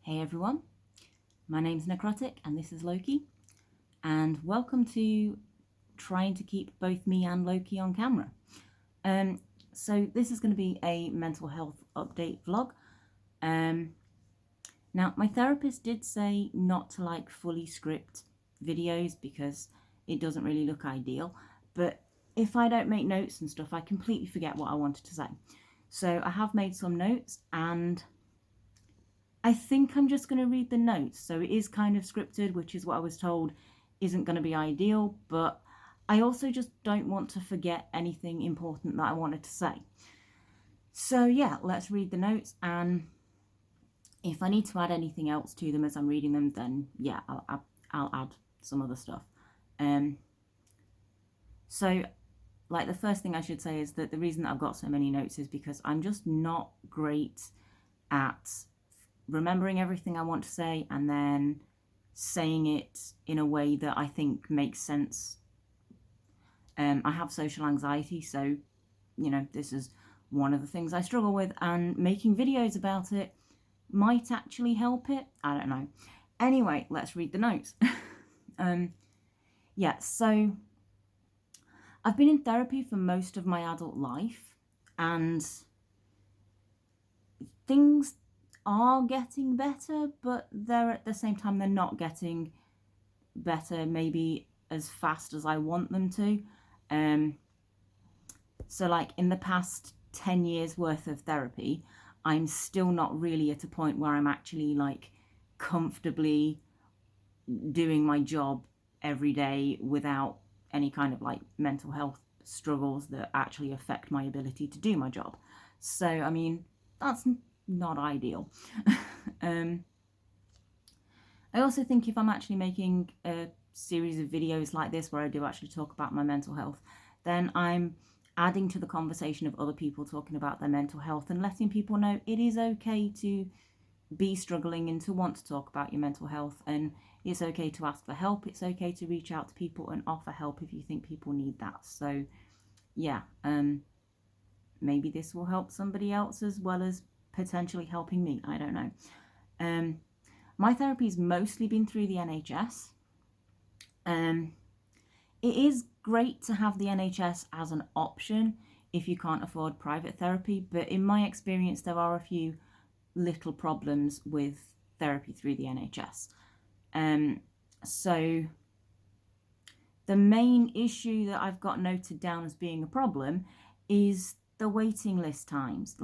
Hey everyone, my name's Nekrotikk and this is Loki, and welcome to trying to keep both me and Loki on camera. So this is going to be a mental health update vlog. Now my therapist did say not to fully script videos because it doesn't really look ideal, but if I don't make notes and stuff, I completely forget what I wanted to say. So I have made some notes and I think I'm just going to read the notes. So it is kind of scripted, which is what I was told isn't going to be ideal, but I also just don't want to forget anything important that I wanted to say. So yeah, let's read the notes, and if I need to add anything else to them as I'm reading them, then yeah, I'll add some other stuff. So the first thing I should say is that the reason that I've got so many notes is because I'm just not great at remembering everything I want to say and then saying it in a way that I think makes sense. I have social anxiety, so this is one of the things I struggle with, and making videos about it might actually help it. I don't know. Anyway, let's read the notes. Yeah, so I've been in therapy for most of my adult life, and things are getting better, but they're at the same time they're not getting better maybe as fast as I want them to. So in the past 10 years worth of therapy, I'm still not really at a point where I'm actually comfortably doing my job every day without any kind of mental health struggles that actually affect my ability to do my job. So I mean, that's not ideal. I also think if I'm actually making a series of videos like this where I do actually talk about my mental health, then I'm adding to the conversation of other people talking about their mental health and letting people know it is okay to be struggling and to want to talk about your mental health, and it's okay to ask for help. It's okay to reach out to people and offer help if you think people need that. So yeah, maybe this will help somebody else as well as potentially helping me. I don't know. My therapy's mostly been through the NHS. It is great to have the NHS as an option if you can't afford private therapy, but in my experience there are a few little problems with therapy through the NHS. So the main issue that I've got noted down as being a problem is the waiting list times.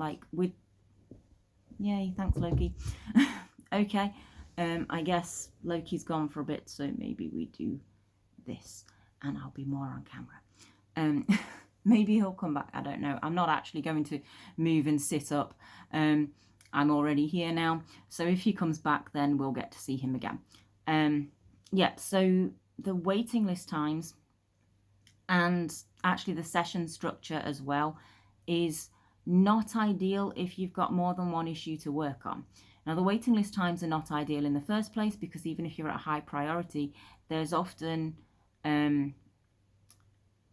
Yay, thanks Loki. Okay, I guess Loki's gone for a bit, so maybe we do this and I'll be more on camera. Maybe he'll come back, I don't know. I'm not actually going to move and sit up. I'm already here now, so if he comes back then we'll get to see him again. Yeah, so the waiting list times and actually the session structure as well is not ideal if you've got more than one issue to work on. Now the waiting list times are not ideal in the first place because even if you're at high priority, there's often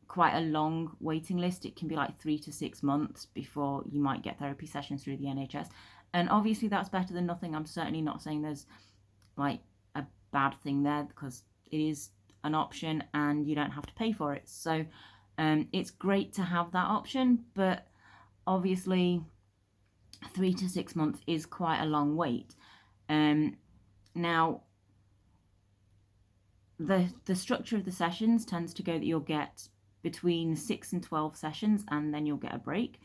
quite a long waiting list. It can be 3 to 6 months before you might get therapy sessions through the NHS, and obviously that's better than nothing. I'm certainly not saying there's a bad thing there, because it is an option and you don't have to pay for it. So it's great to have that option, but obviously 3 to 6 months is quite a long wait. Now the structure of the sessions tends to go that you'll get between 6 and 12 sessions and then you'll get a break,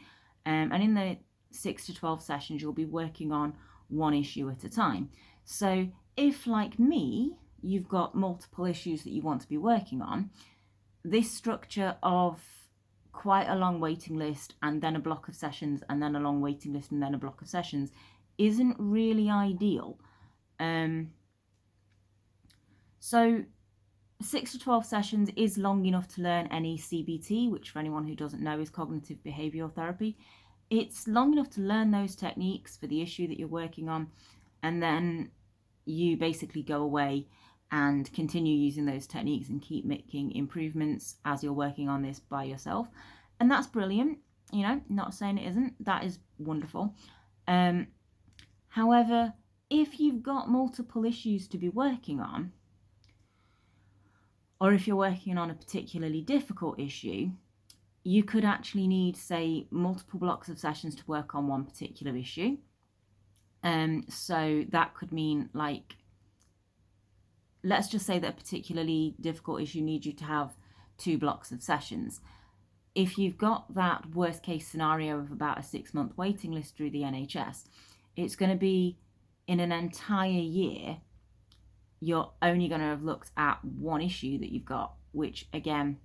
and in the 6 to 12 sessions you'll be working on one issue at a time. So if, like me, you've got multiple issues that you want to be working on, this structure of quite a long waiting list and then a block of sessions and then a long waiting list and then a block of sessions isn't really ideal. So 6 to 12 sessions is long enough to learn any CBT, which for anyone who doesn't know is cognitive behavioural therapy. It's long enough to learn those techniques for the issue that you're working on, and then you basically go away and continue using those techniques and keep making improvements as you're working on this by yourself. And that's brilliant, not saying it isn't. That is wonderful. However, if you've got multiple issues to be working on, or if you're working on a particularly difficult issue, you could actually need, say, multiple blocks of sessions to work on one particular issue. So that could mean, like, let's just say that a particularly difficult issue needs you to have 2 blocks of sessions. If you've got that worst case scenario of about a 6-month waiting list through the NHS, it's going to be in an entire year, you're only going to have looked at one issue that you've got, which again,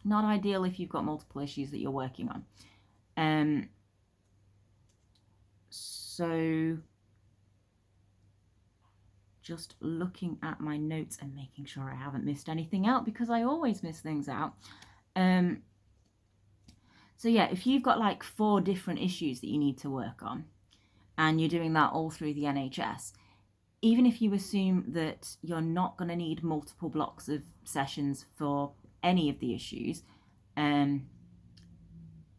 not ideal if you've got multiple issues that you're working on. So just looking at my notes and making sure I haven't missed anything out, because I always miss things out. So yeah, if you've got like 4 different issues that you need to work on, and you're doing that all through the NHS, even if you assume that you're not going to need multiple blocks of sessions for any of the issues,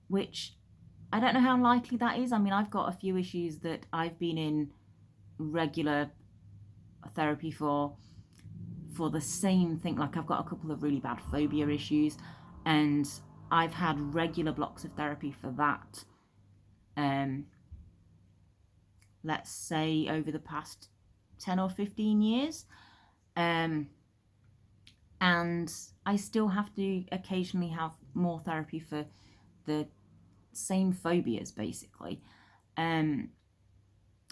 which I don't know how likely that is. I mean, I've got a few issues that I've been in regular therapy for the same thing. Like, I've got a couple of really bad phobia issues, and I've had regular blocks of therapy for that, let's say over the past 10 or 15 years. And I still have to occasionally have more therapy for the same phobias, basically. And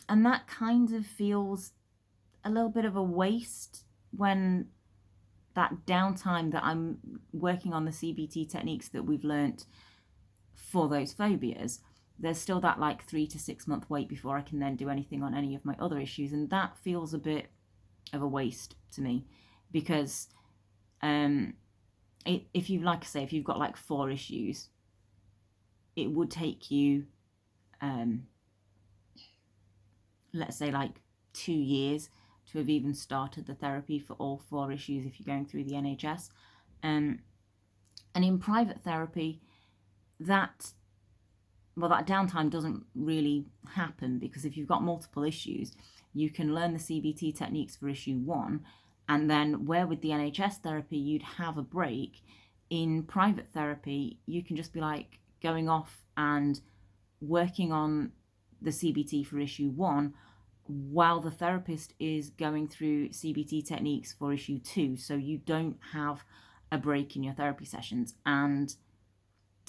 that kind of feels a little bit of a waste when that downtime that I'm working on the CBT techniques that we've learnt for those phobias, there's still that like 3 to 6 month wait before I can then do anything on any of my other issues, and that feels a bit of a waste to me, because if you, like I say, if you've got like 4 issues, it would take you let's say like 2 years to have even started the therapy for all 4 issues if you're going through the NHS. And in private therapy, that downtime doesn't really happen, because if you've got multiple issues, you can learn the CBT techniques for issue 1, and then where with the NHS therapy you'd have a break, in private therapy you can just be like going off and working on the CBT for issue 1 while the therapist is going through CBT techniques for issue 2, so you don't have a break in your therapy sessions. And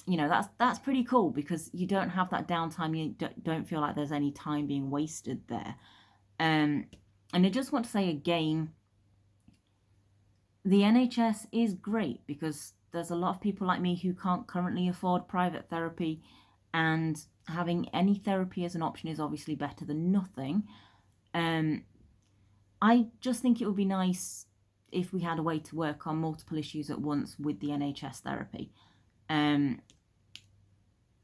you know, that's pretty cool, because you don't have that downtime. You don't feel like there's any time being wasted there. And I just want to say again, the NHS is great, because there's a lot of people like me who can't currently afford private therapy, and having any therapy as an option is obviously better than nothing. I just think it would be nice if we had a way to work on multiple issues at once with the NHS therapy.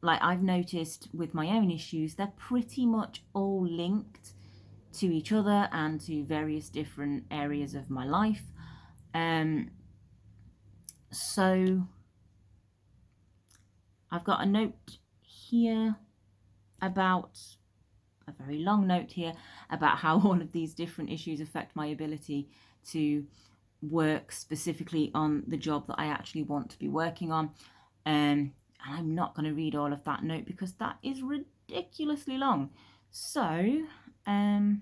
Like, I've noticed with my own issues, they're pretty much all linked to each other and to various different areas of my life. So I've got a note here about, a very long note here, about how all of these different issues affect my ability to work specifically on the job that I actually want to be working on. And I'm not going to read all of that note because that is ridiculously long. So I'm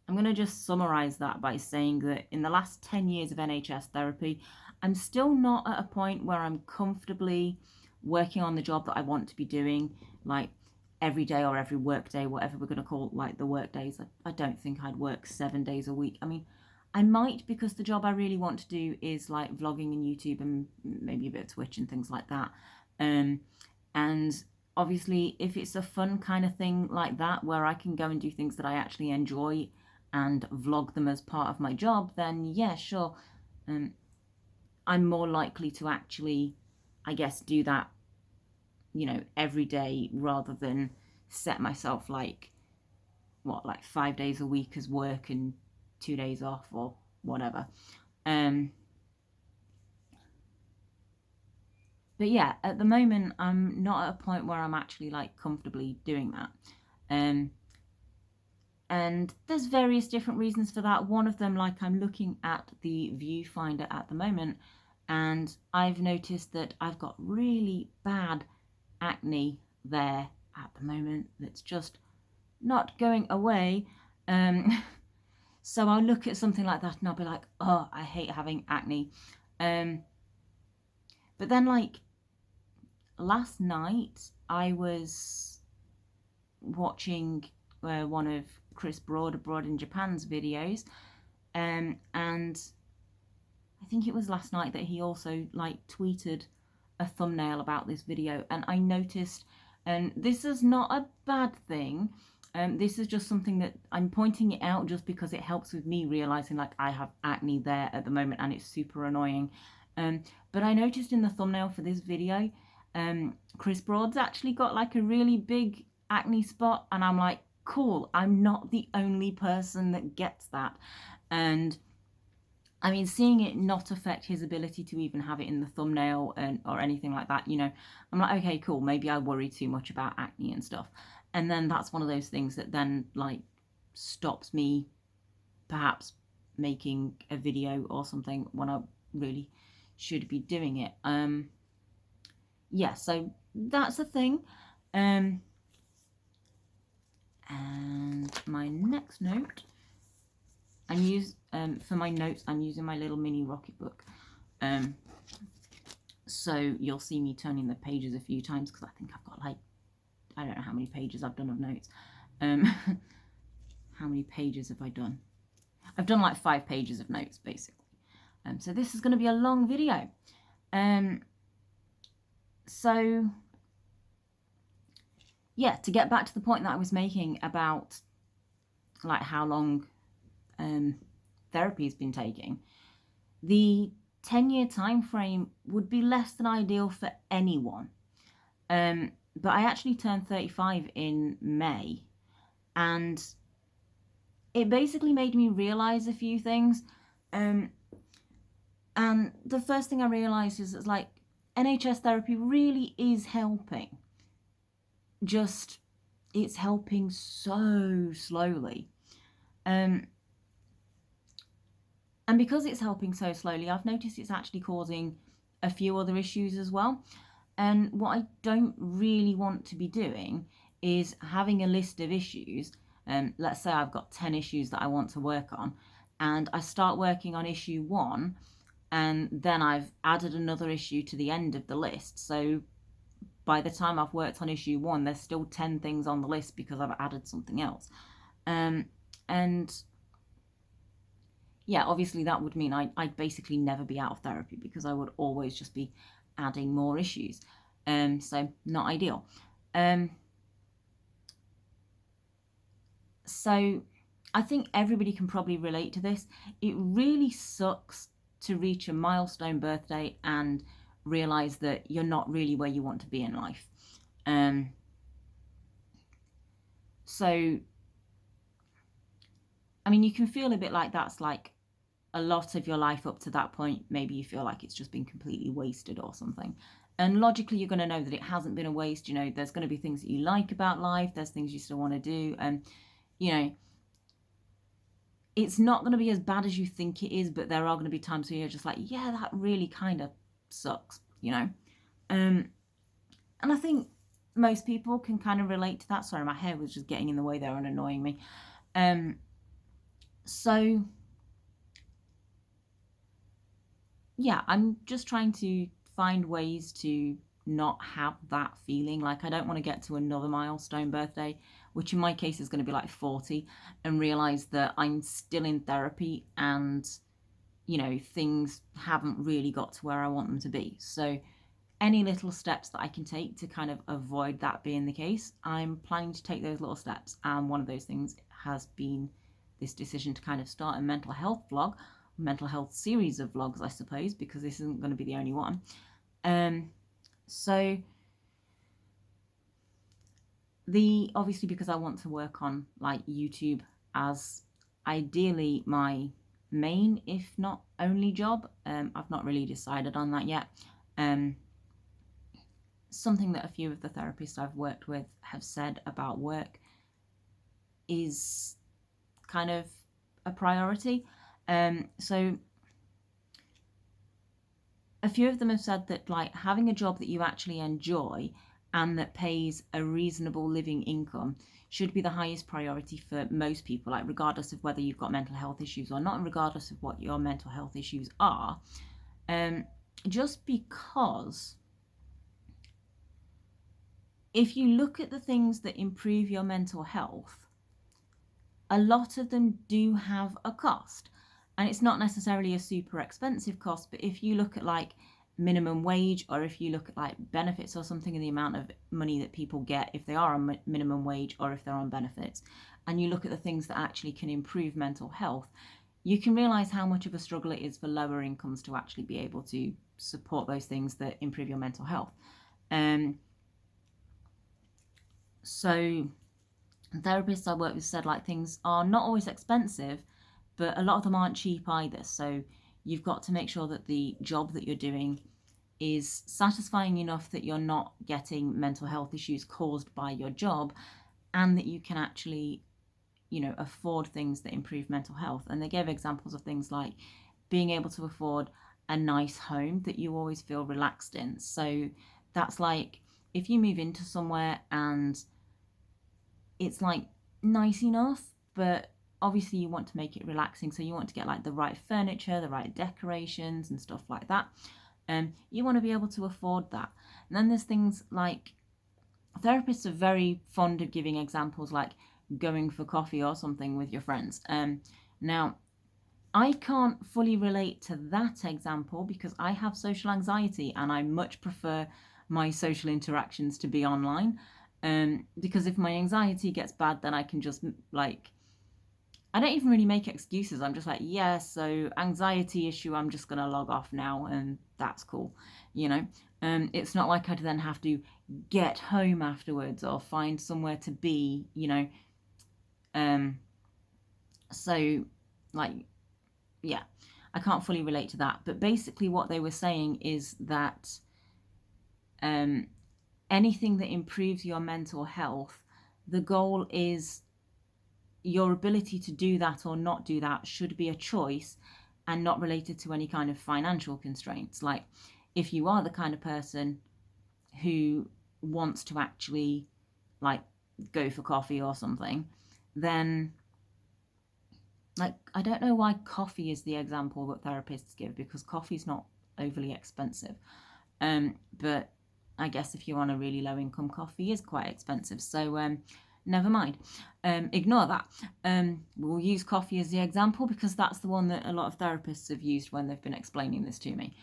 going to just summarize that by saying that in the last 10 years of NHS therapy, I'm still not at a point where I'm comfortably working on the job that I want to be doing, like every day or every work day, whatever we're going to call like the work days. I don't think I'd work 7 days a week. I mean, I might, because the job I really want to do is like vlogging and YouTube and maybe a bit of Twitch and things like that. And obviously, if it's a fun kind of thing like that, where I can go and do things that I actually enjoy and vlog them as part of my job, then yeah, sure. I'm more likely to actually, I guess, do that, you know, every day, rather than set myself like 5 days a week as work and 2 days off or whatever. But yeah, at the moment, I'm not at a point where I'm actually like comfortably doing that. And there's various different reasons for that. One of them, like I'm looking at the viewfinder at the moment, and I've noticed that I've got really bad acne there at the moment that's just not going away. So I'll look at something like that and I'll be like, oh, I hate having acne. But then, like, last night I was watching one of Chris Broad Abroad in Japan's videos, and I think it was last night that he also like tweeted a thumbnail about this video, and I noticed, and this is not a bad thing, this is just something that I'm pointing it out just because it helps with me realizing like I have acne there at the moment and it's super annoying. But I noticed in the thumbnail for this video, Chris Broad's actually got like a really big acne spot, and I'm like, cool, I'm not the only person that gets that. And I mean, seeing it not affect his ability to even have it in the thumbnail or anything like that, you know, I'm like, okay, cool, maybe I worry too much about acne and stuff. And then that's one of those things that then like stops me perhaps making a video or something when I really should be doing it. Yeah, so that's a thing. And my next note, for my notes, I'm using my little mini rocket book. So you'll see me turning the pages a few times because I think I've got like, I don't know how many pages I've done of notes. How many pages have I done? I've done like 5 pages of notes basically. So this is going to be a long video. So yeah, to get back to the point that I was making about like how long therapy has been taking, the 10-year time frame would be less than ideal for anyone. But I actually turned 35 in May, and it basically made me realize a few things. And the first thing I realized is that like NHS therapy really is helping. Just it's helping so slowly. And because it's helping so slowly, I've noticed it's actually causing a few other issues as well. And what I don't really want to be doing is having a list of issues. Let's say I've got 10 issues that I want to work on, and I start working on issue 1, and then I've added another issue to the end of the list. So by the time I've worked on issue 1, there's still 10 things on the list because I've added something else. And yeah, obviously that would mean I'd basically never be out of therapy because I would always just be adding more issues. So not ideal. So I think everybody can probably relate to this. It really sucks to reach a milestone birthday and realize that you're not really where you want to be in life. So I mean, you can feel a bit like that's like a lot of your life up to that point. Maybe you feel like it's just been completely wasted or something. And logically, you're going to know that it hasn't been a waste. You know, there's going to be things that you like about life. There's things you still want to do. And, you know, it's not going to be as bad as you think it is, but there are going to be times where you're just like, yeah, that really kind of sucks, you know. And I think most people can kind of relate to that. Sorry, my hair was just getting in the way there and annoying me. So yeah, I'm just trying to find ways to not have that feeling. Like I don't want to get to another milestone birthday, which in my case is going to be like 40, and realize that I'm still in therapy and, you know, things haven't really got to where I want them to be. So any little steps that I can take to kind of avoid that being the case, I'm planning to take those little steps. And one of those things has been this decision to kind of start a mental health vlog, mental health series of vlogs, I suppose, because this isn't going to be the only one. So obviously because I want to work on like YouTube as ideally my main, if not only job. I've not really decided on that yet. Something that a few of the therapists I've worked with have said about work is kind of a priority. So a few of them have said that like having a job that you actually enjoy and that pays a reasonable living income should be the highest priority for most people, like regardless of whether you've got mental health issues or not, and regardless of what your mental health issues are. Just because if you look at the things that improve your mental health, a lot of them do have a cost. And it's not necessarily a super expensive cost, but if you look at like minimum wage, or if you look at like benefits or something, and the amount of money that people get if they are on minimum wage or if they're on benefits, and you look at the things that actually can improve mental health, you can realize how much of a struggle it is for lower incomes to actually be able to support those things that improve your mental health. So therapists I work with said like things are not always expensive, but a lot of them aren't cheap either. So you've got to make sure that the job that you're doing is satisfying enough that you're not getting mental health issues caused by your job, and that you can actually, you know, afford things that improve mental health. And they gave examples of things like being able to afford a nice home that you always feel relaxed in. So that's like if you move into somewhere and it's like nice enough, but obviously you want to make it relaxing, so you want to get like the right furniture, the right decorations and stuff like that. You want to be able to afford that. And then there's things like therapists are very fond of giving examples like going for coffee or something with your friends. Now I can't fully relate to that example because I have social anxiety and I much prefer my social interactions to be online. Because if my anxiety gets bad, then I can just like, I don't even really make excuses. I'm just like, yeah, so anxiety issue, I'm just going to log off now and that's cool, you know. It's not like I'd then have to get home afterwards or find somewhere to be, you know. So like, yeah, I can't fully relate to that. But basically what they were saying is that anything that improves your mental health, the goal is your ability to do that or not do that should be a choice and not related to any kind of financial constraints. Like if you are the kind of person who wants to actually like go for coffee or something, then like I don't know why coffee is the example that therapists give, because coffee's not overly expensive. But I guess if you're on a really low income, coffee is quite expensive. So never mind. Ignore that. We'll use coffee as the example because that's the one that a lot of therapists have used when they've been explaining this to me.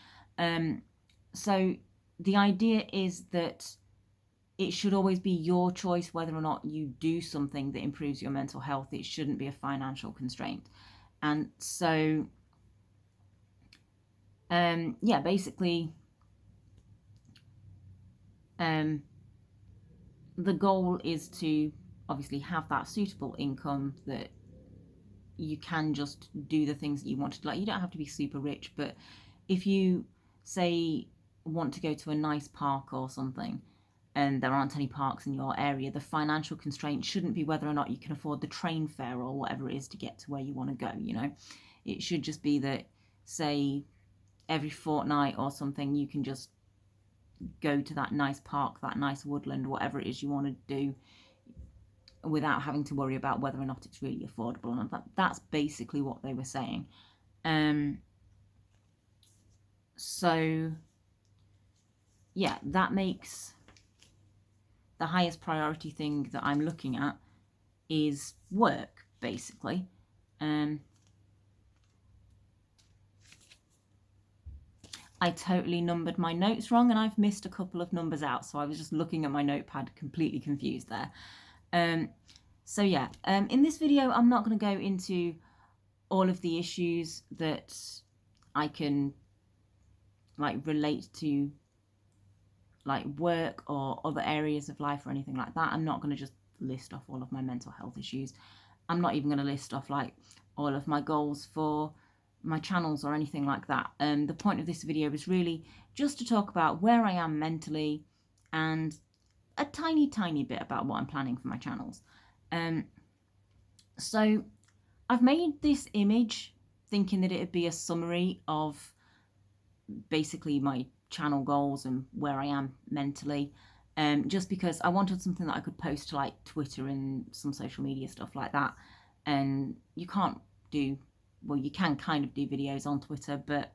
So the idea is that it should always be your choice whether or not you do something that improves your mental health. It shouldn't be a financial constraint. And so, yeah, basically, the goal is to obviously have that suitable income that you can just do the things that you want to do. Like you don't have to be super rich, but if you say want to go to a nice park or something and there aren't any parks in your area, the financial constraint shouldn't be whether or not you can afford the train fare or whatever it is to get to where you want to go, you know. It should just be that, say, every fortnight or something you can just go to that nice park, that nice woodland, whatever it is you want to do, without having to worry about whether or not it's really affordable. And that's basically what they were saying. So yeah, that makes the highest priority thing that I'm looking at is work, basically. I totally numbered my notes wrong and I've missed a couple of numbers out, so I was just looking at my notepad completely confused there. So yeah, in this video I'm not going to go into all of the issues that I can like relate to like work or other areas of life or anything like that. I'm not going to just list off all of my mental health issues. I'm not even going to list off like all of my goals for my channels or anything like that. The point of this video is really just to talk about where I am mentally and a tiny bit about what I'm planning for my channels. So I've made this image thinking that it'd be a summary of basically my channel goals and where I am mentally. Just because I wanted something that I could post to like Twitter and some social media stuff like that. And you can't do, well, you can kind of do videos on Twitter, but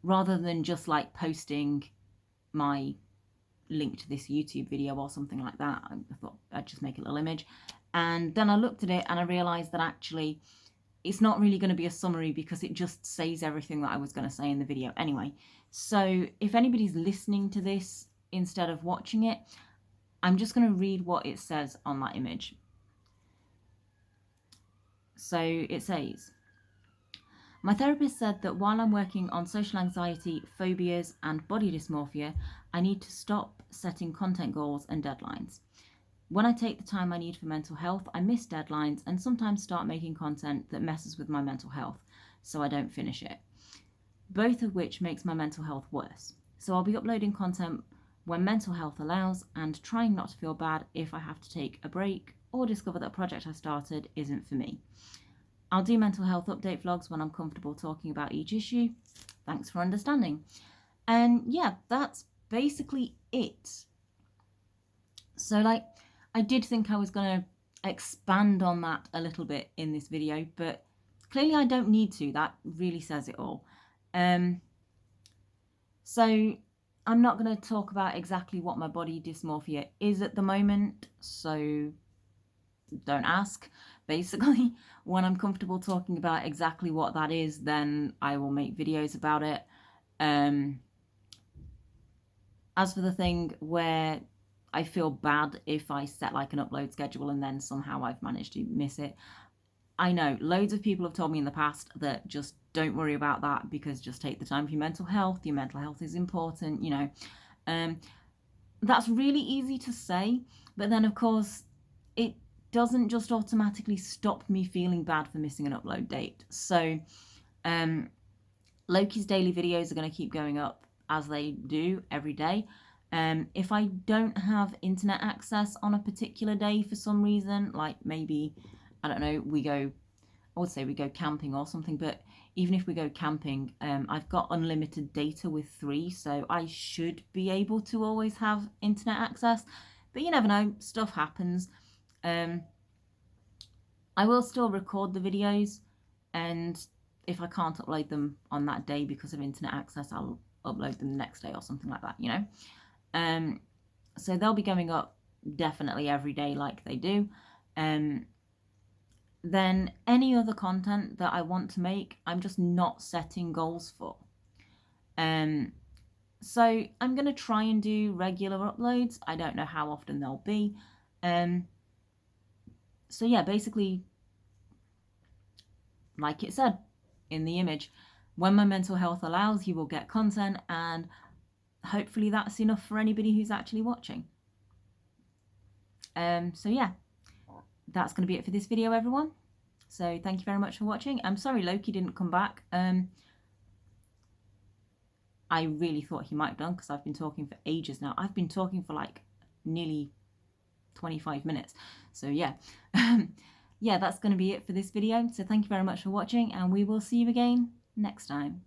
rather than just like posting my link to this YouTube video or something like that, I thought I'd just make a little image. And then I looked at it and I realized that actually it's not really going to be a summary because it just says everything that I was going to say in the video anyway. So if anybody's listening to this instead of watching it, I'm just going to read what it says on that image. So it says, my therapist said that while I'm working on social anxiety, phobias, and body dysmorphia, I need to stop setting content goals and deadlines. When I take the time I need for mental health, I miss deadlines and sometimes start making content that messes with my mental health, so I don't finish it. Both of which makes my mental health worse. So I'll be uploading content when mental health allows and trying not to feel bad if I have to take a break or discover that a project I started isn't for me. I'll do mental health update vlogs when I'm comfortable talking about each issue. Thanks for understanding. And yeah, that's basically it. So like, I did think I was going to expand on that a little bit in this video, but clearly I don't need to. That really says it all. So I'm not going to talk about exactly what my body dysmorphia is at the moment, so don't ask. Basically, when I'm comfortable talking about exactly what that is, then I will make videos about it. As for the thing where I feel bad if I set like an upload schedule and then somehow I've managed to miss it, I know loads of people have told me in the past that just don't worry about that because just take the time for your mental health. Your mental health is important, you know. That's really easy to say, but then of course it doesn't just automatically stop me feeling bad for missing an upload date. So Loki's daily videos are going to keep going up as they do every day. If I don't have internet access on a particular day for some reason, like maybe, I don't know, I would say we go camping or something, but even if we go camping, I've got unlimited data with 3, so I should be able to always have internet access, but you never know, stuff happens. I will still record the videos, and if I can't upload them on that day because of internet access, I'll upload them the next day or something like that, you know. So they'll be going up definitely every day like they do. Then any other content that I want to make, I'm just not setting goals for. So I'm going to try and do regular uploads. I don't know how often they'll be. So yeah, basically, like it said in the image, when my mental health allows, you will get content, and hopefully that's enough for anybody who's actually watching. So yeah, that's going to be it for this video, everyone. So thank you very much for watching. I'm sorry Loki didn't come back. I really thought he might have done because I've been talking for ages now. I've been talking for like nearly 25 minutes. So yeah, yeah, that's going to be it for this video. So thank you very much for watching, and we will see you again next time.